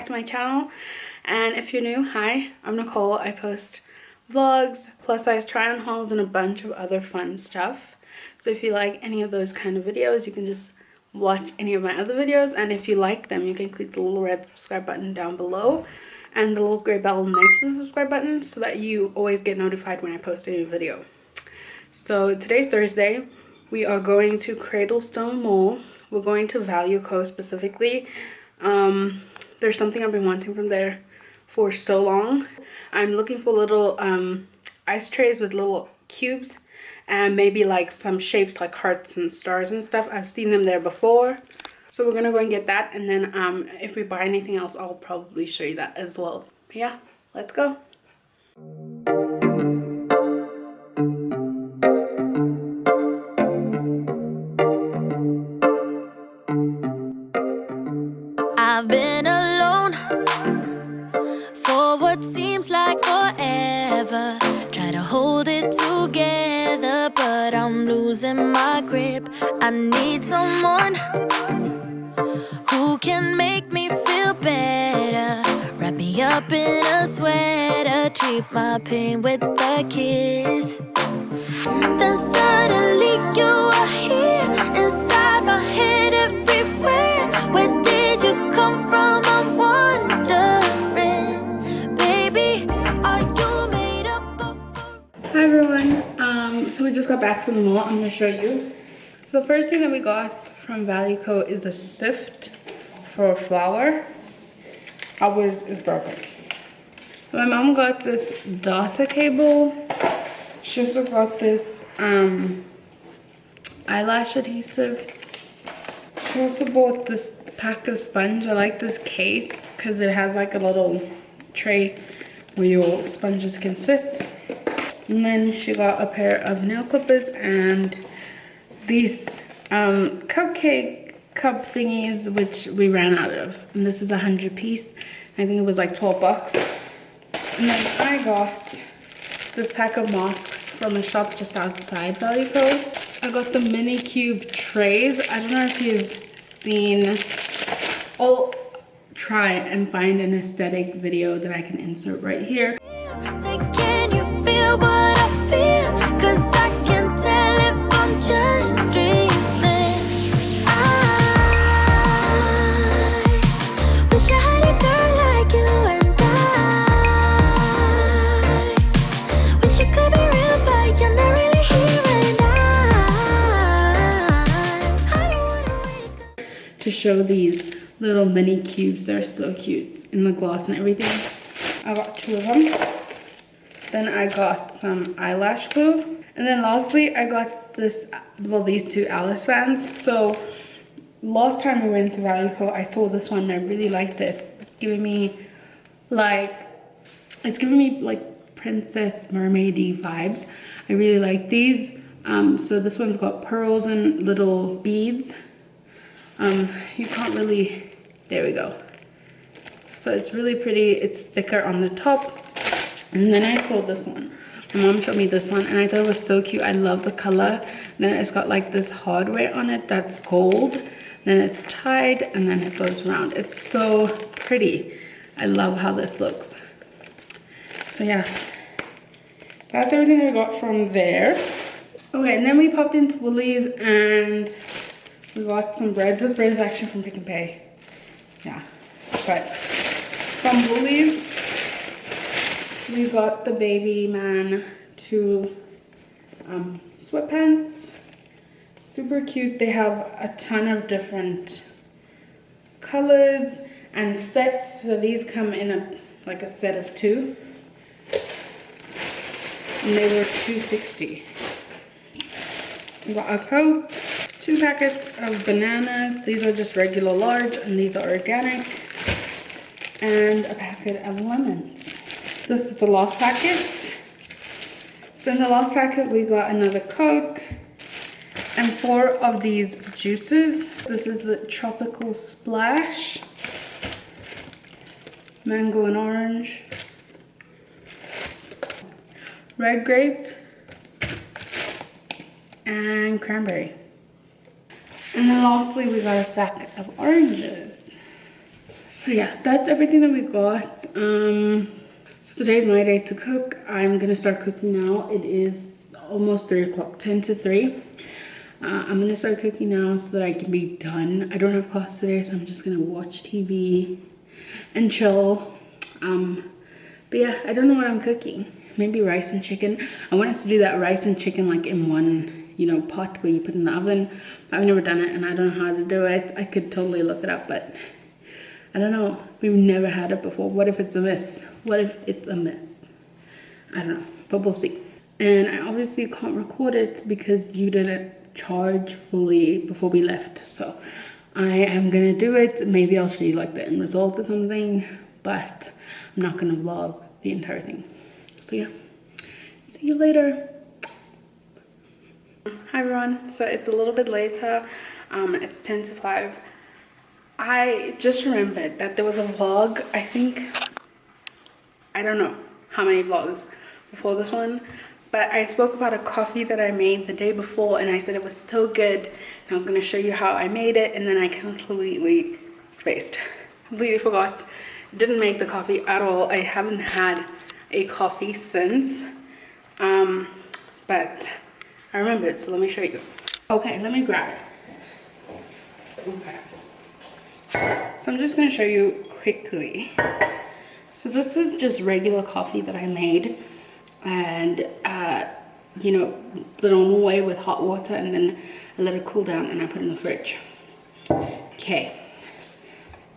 back to my channel. And if you're new, hi, I'm Nicole. I post vlogs, plus size try on hauls, and a bunch of other fun stuff. So if you like any of those kind of videos, you can just watch any of my other videos, and if you like them, you can click the little red subscribe button down below and the little gray bell next to the subscribe button so that you always get notified when I post a new video. So today's Thursday. We are going to Cradlestone Mall. We're going to Value Co specifically. There's something I've been wanting from there for so long. I'm looking for little ice trays with little cubes and maybe like some shapes like hearts and stars and stuff. I've seen them there before. So we're gonna go and get that, and then if we buy anything else, I'll probably show you that as well. But yeah, let's go. I've been alone for what seems like forever. Try to hold it together, but I'm losing my grip. I need someone who can make me feel better. Wrap me up in a sweater, treat my pain with a kiss. Then suddenly you are here, inside my head everywhere. Where did you come from? I'm wondering, baby, are you made up of... Hi everyone, so we just got back from the mall. I'm gonna show you. So the first thing that we got from Value Co is a sift for flour. Ours is broken. My mom got this data cable. She also got this eyelash adhesive. She also bought this pack of sponge. I like this case because it has like a little tray where your sponges can sit. And then she got a pair of nail clippers and these cupcake cup thingies, which we ran out of. And this is 100 piece. I think it was like 12 bucks. And then I got this pack of masks from a shop just outside Value Co. I got the mini cube trays. I don't know if you've seen. I'll try and find an aesthetic video that I can insert right here. Say, can you feel what I feel? 'Cause I can tell if I'm just dreaming. I wish I had a girl like you, and I wish you could be real, but you're not really here, and I don't wanna wake up To show these little mini cubes. They're so cute in the gloss and everything. I got 2 of them. Then I got some eyelash glue. And then lastly, I got this, well, these 2 Alice bands. So last time we went to Value Co, I saw this one and I really liked this. It's giving me like princess mermaidy vibes. I really like these. So this one's got pearls and little beads. You can't really, there we go. So it's really pretty. It's thicker on the top. And then I saw this one. My mom showed me this one and I thought it was so cute. I love the color. Then it's got like this hardware on it that's gold. Then it's tied and then it goes around. It's so pretty. I love how this looks. So yeah, that's everything I got from there. Okay, and then we popped into Woolies and we got some bread. This bread is actually from Pick n Pay. Yeah, but from Woolies, we got the Baby Man 2 sweatpants. Super cute. They have a ton of different colors and sets. So these come in like a set of 2. And they were $2.60. We got a Coke, 2 packets of bananas. These are just regular large and these are organic. And a packet of lemons. This is the last packet. So in the last packet we got another Coke and 4 of these juices. This is the Tropical Splash, mango and orange, red grape, and cranberry. And then lastly we got a sack of oranges. So yeah, that's everything that we got. So today's my day to cook. I'm gonna start cooking now. It is almost 3 o'clock, 10 to 3. I'm gonna start cooking now so that I can be done. I don't have class today, so I'm just gonna watch TV and chill. But yeah, I don't know what I'm cooking. Maybe rice and chicken. I wanted to do that rice and chicken like in one, you know, pot where you put in the oven. I've never done it and I don't know how to do it. I could totally look it up, but I don't know. We've never had it before. What if it's a miss? What if it's a miss? I don't know, but we'll see. And I obviously can't record it because you didn't charge fully before we left. So I am gonna do it. Maybe I'll show you like the end result or something, but I'm not gonna vlog the entire thing. So yeah, see you later. Hi everyone. So it's a little bit later. It's 10 to 5. I just remembered that there was a vlog, I think, I don't know how many vlogs before this one, but I spoke about a coffee that I made the day before and I said it was so good and I was going to show you how I made it, and then I completely spaced, completely forgot, didn't make the coffee at all. I haven't had a coffee since, but I remembered, so let me show you. Okay, let me grab it. Okay. So I'm just going to show you quickly. So this is just regular coffee that I made, and you know, the normal way with hot water, and then I let it cool down and I put it in the fridge. Okay,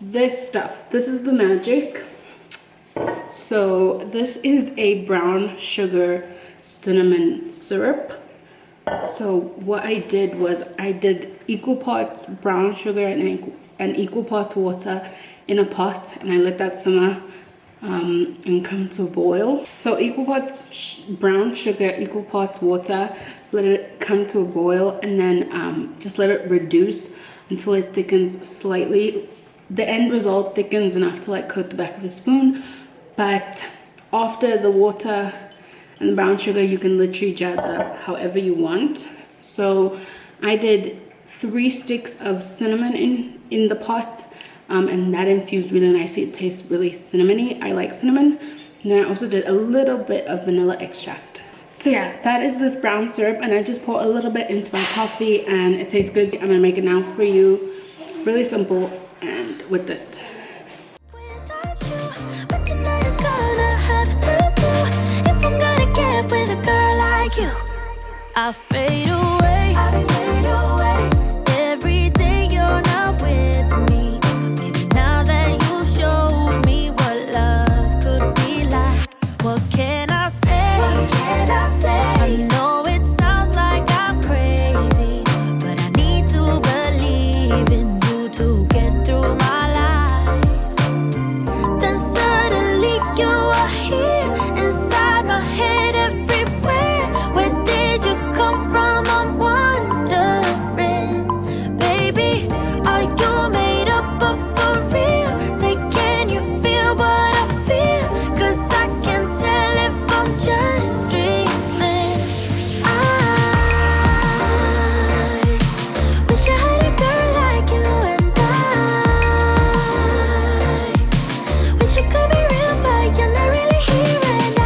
this stuff, this is the magic. So this is a brown sugar cinnamon syrup. So what I did was I did equal parts brown sugar and equal parts water in a pot, and I let that simmer and come to a boil. So equal parts brown sugar, equal parts water, let it come to a boil, and then just let it reduce until it thickens slightly. The end result thickens enough to like coat the back of a spoon, but after the water and the brown sugar, you can literally jazz it up however you want. So I did 3 sticks of cinnamon in the pot, and that infused really nicely. It tastes really cinnamony. I like cinnamon. And then I also did a little bit of vanilla extract. So yeah, that is this brown syrup, and I just pour a little bit into my coffee and it tastes good. I'm gonna make it now for you. Really simple, and with this. I fade away, every day you're not with me. Maybe now that you've showed me what love could be like, what can I say? I know it sounds like I'm crazy, but I need to believe in you to get through my life. Then suddenly you are here inside my head everywhere. Where did you come from? I'm wondering, baby, are you made up of for real? Say, can you feel what I feel? 'Cause I can tell if I'm just dreaming. I wish I had a girl like you, and I wish it could be real, but you're not really here, and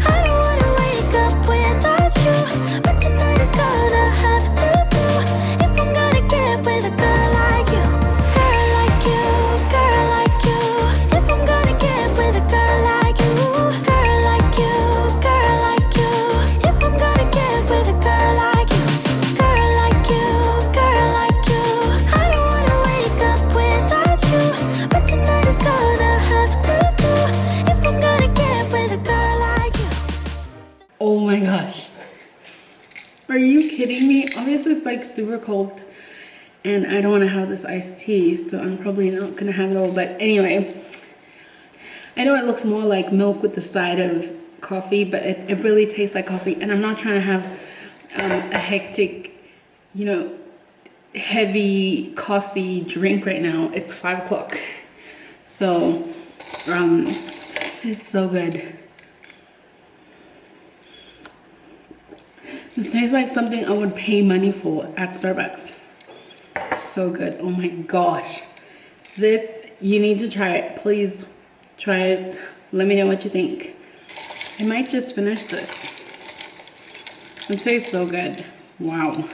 I don't wanna wake up without you, but tonight is gonna have to do if I'm gonna get with a girl like you, girl like you, girl like you. If I'm gonna get with a girl like you, girl like you, girl like you. If I'm gonna get with a girl like you, girl like you, girl like you. I don't wanna wake up without you, but tonight is gonna have to do if I'm gonna get with a girl like you. Oh my gosh. Are you kidding me? Obviously it's like super cold and I don't want to have this iced tea, so I'm probably not gonna have it all. But anyway, I know it looks more like milk with the side of coffee, but it really tastes like coffee. And I'm not trying to have a hectic, you know, heavy coffee drink right now. It's 5 o'clock. So this is so good. This tastes like something I would pay money for at Starbucks. So good. Oh my gosh. This, you need to try it. Please try it. Let me know what you think. I might just finish this. It tastes so good. Wow.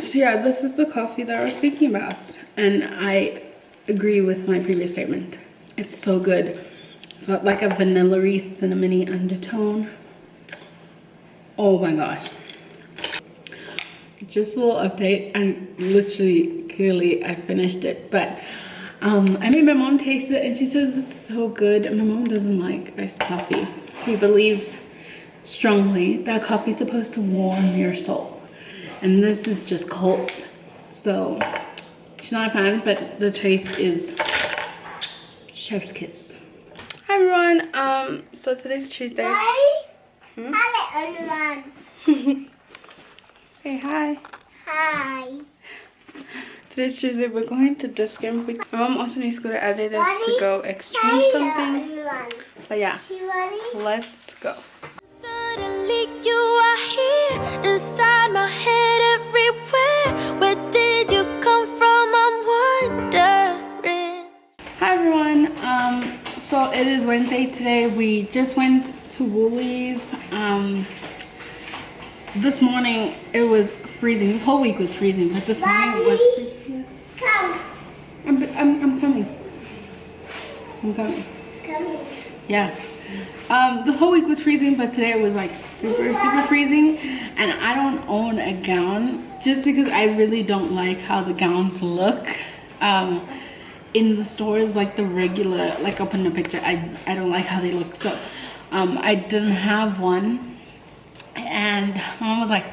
So yeah, this is the coffee that I was thinking about. And I agree with my previous statement. It's so good. It's got like a vanilla-y, cinnamony undertone. Oh my gosh. Just a little update, and literally, clearly, I finished it. But I made my mom taste it, and she says it's so good. And my mom doesn't like iced coffee. She believes strongly that coffee is supposed to warm your soul, and this is just cold. So she's not a fan, but the taste is chef's kiss. Hi everyone. So today's Tuesday. Hmm? Hey, hi. Hi. Today's Tuesday. We're going to discount. My mom also needs to go to Adidas to go exchange something. But yeah, let's go. Suddenly you are here inside my head everywhere. Where did you come from? I'm wondering. Hi everyone. So it is Wednesday today. We just went to Woolies. This morning it was freezing. This whole week was freezing, but this morning it was freezing. Come. I'm coming. I'm coming. Come. Yeah. The whole week was freezing, but today it was like super freezing. And I don't own a gown just because I really don't like how the gowns look in the stores, like the regular, like up in the picture. I don't like how they look. So I didn't have one. And my mom was like,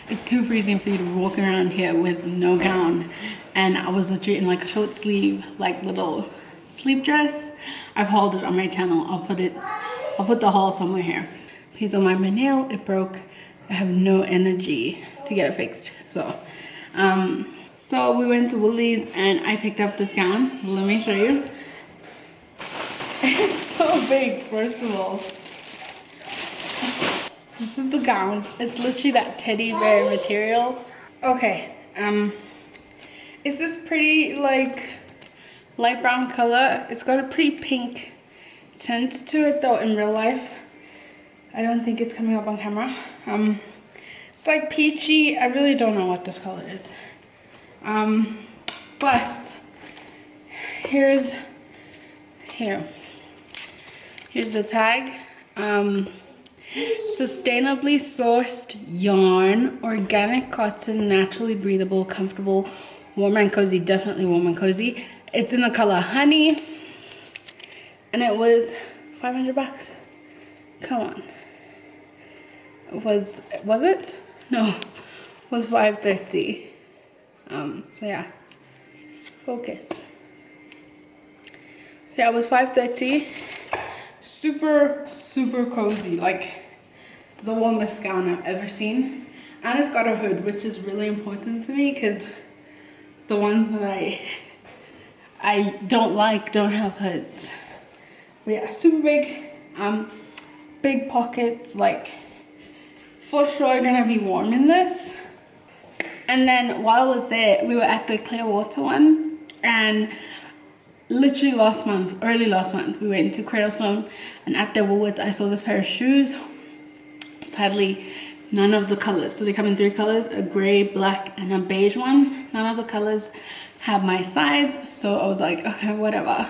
it's too freezing for you to walk around here with no gown. And I was literally in like a short sleeve, like little sleep dress. I've hauled it on my channel. I'll put the haul somewhere here. Please don't mind my nail, it broke. I have no energy to get it fixed. So so we went to Woolies and I picked up this gown. Let me show you. It's so big, first of all. This is the gown. It's literally that teddy bear material. Okay, it's this pretty like light brown color. It's got a pretty pink tint to it though in real life. I don't think it's coming up on camera. It's like peachy. I really don't know what this color is. But here's the tag. Sustainably sourced yarn, organic cotton, naturally breathable, comfortable, warm and cozy. Definitely warm and cozy. It's in the color honey, and it was 500 bucks. Come on. Was it? No, it was 530. So yeah, focus. So yeah, it was 530. Super cozy, like the warmest gown I've ever seen. And it's got a hood, which is really important to me because the ones that I don't like don't have hoods. But yeah, super big, big pockets, like for sure gonna be warm in this. And then while I was there, we were at the Clearwater one, and literally early last month, we went to Cradlestone, and at their Woolworths, I saw this pair of shoes. Sadly, none of the colors. So they come in 3 colors, a gray, black, and a beige one. None of the colors have my size, so I was like, okay, whatever.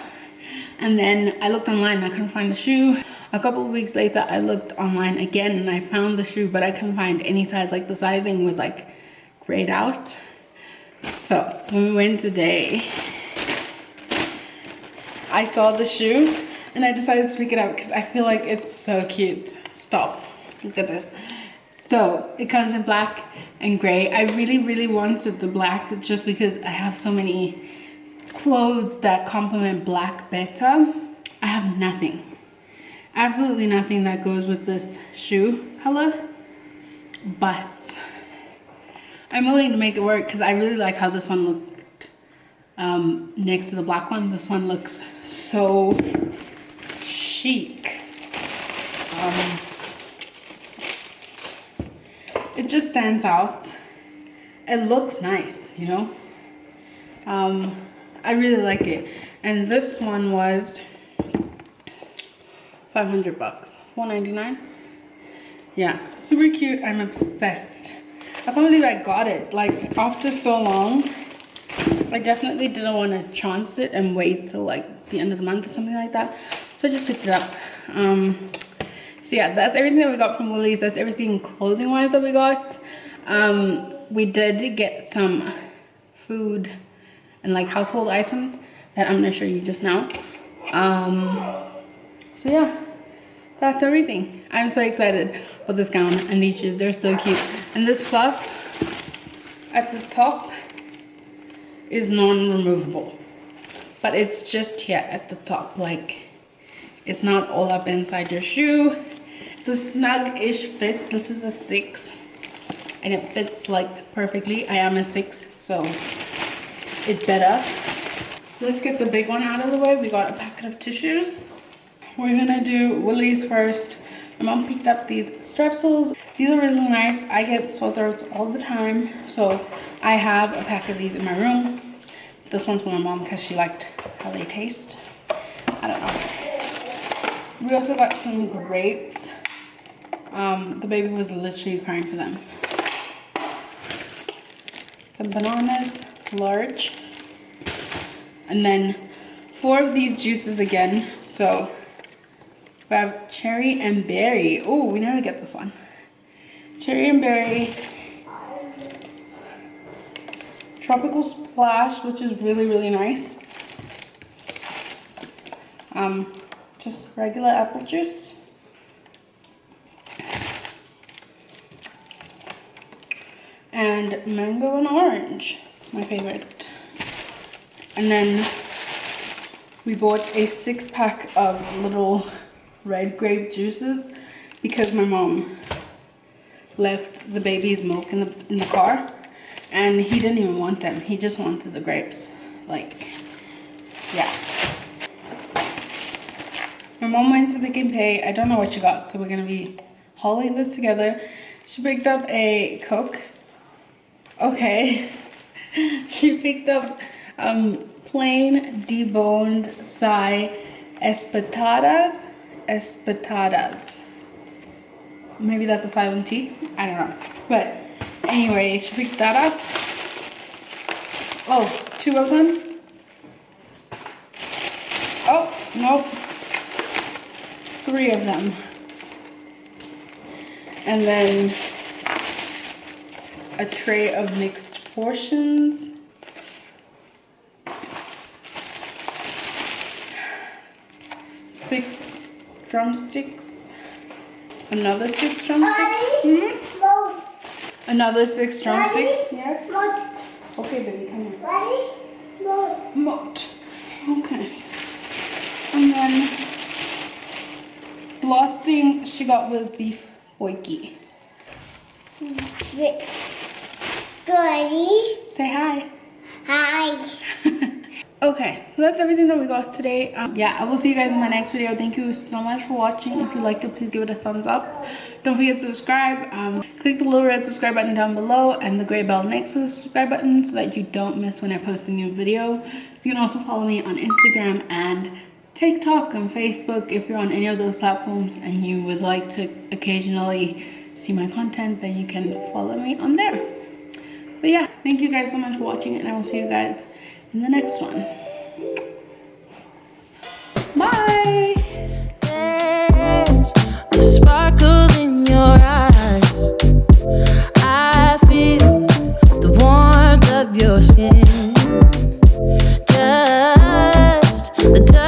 And then I looked online, I couldn't find the shoe. A couple of weeks later, I looked online again, and I found the shoe, but I couldn't find any size. Like the sizing was like grayed out. So when we went today, I saw the shoe and I decided to pick it up because I feel like it's so cute. Stop. Look at this. So it comes in black and gray. I really wanted the black just because I have so many clothes that complement black better. I have nothing. Absolutely nothing that goes with this shoe color. But I'm willing to make it work because I really like how this one looked next to the black one. This one looks so chic. It just stands out. It looks nice, you know. I really like it. And this one was $500, $4.99. Yeah, super cute. I'm obsessed. I can't believe I got it. Like, after so long, I definitely didn't want to chance it and wait till like the end of the month or something like that. So I just picked it up. So yeah, that's everything that we got from Woolies. That's everything clothing wise that we got. We did get some food and like household items that I'm gonna show you just now. So yeah, that's everything. I'm so excited for this gown and these shoes. They're so cute. And this fluff at the top is non-removable, but it's just here at the top. Like, it's not all up inside your shoe. It's a snug-ish fit. This is a 6 and it fits like perfectly. I am a 6, so it better. Let's get the big one out of the way. We got a packet of tissues. We're gonna do Woolies first. My mom picked up these Strepsils. These are really nice. I get sore throats all the time, so I have a pack of these in my room. This one's for my mom because she liked how they taste. I don't know. We also got some grapes. The baby was literally crying for them. Some bananas, large. And then 4 of these juices again. So we have cherry and berry. Oh, we never get this one. Cherry and berry. Tropical splash, which is really, really nice. Just regular apple juice. And mango and orange. It's my favorite. And then we bought a 6-pack of little red grape juices because my mom left the baby's milk in the car and he didn't even want them. He just wanted the grapes. Like, yeah. My mom went to Pick and Pay. I don't know what she got, so we're gonna be hauling this together. She picked up a Coke. Okay. She picked up plain deboned thigh espetadas. Maybe that's a silent T. I don't know. But anyway, she picked that up. Oh, 2 of them. Oh, nope. 3 of them. And then a tray of mixed portions. 6 drumsticks. Another 6 drumsticks. Another 6 drumsticks. Yes. Okay, baby, come here. Mott. Okay. And then the last thing she got was beef boiki. Goody. Say hi. Hi. Okay, so that's everything that we got today. Yeah, I will see you guys in my next video. Thank you so much for watching. If you liked it, please give it a thumbs up. Don't forget to subscribe. Click the little red subscribe button down below and the gray bell next to the subscribe button so that you don't miss when I post a new video. You can also follow me on Instagram and TikTok and Facebook. If you're on any of those platforms and you would like to occasionally see my content, then you can follow me on there. But yeah, thank you guys so much for watching, and I will see you guys in the next one. Bye. There's a sparkle in your eyes. I feel the warmth of your skin. Just the touch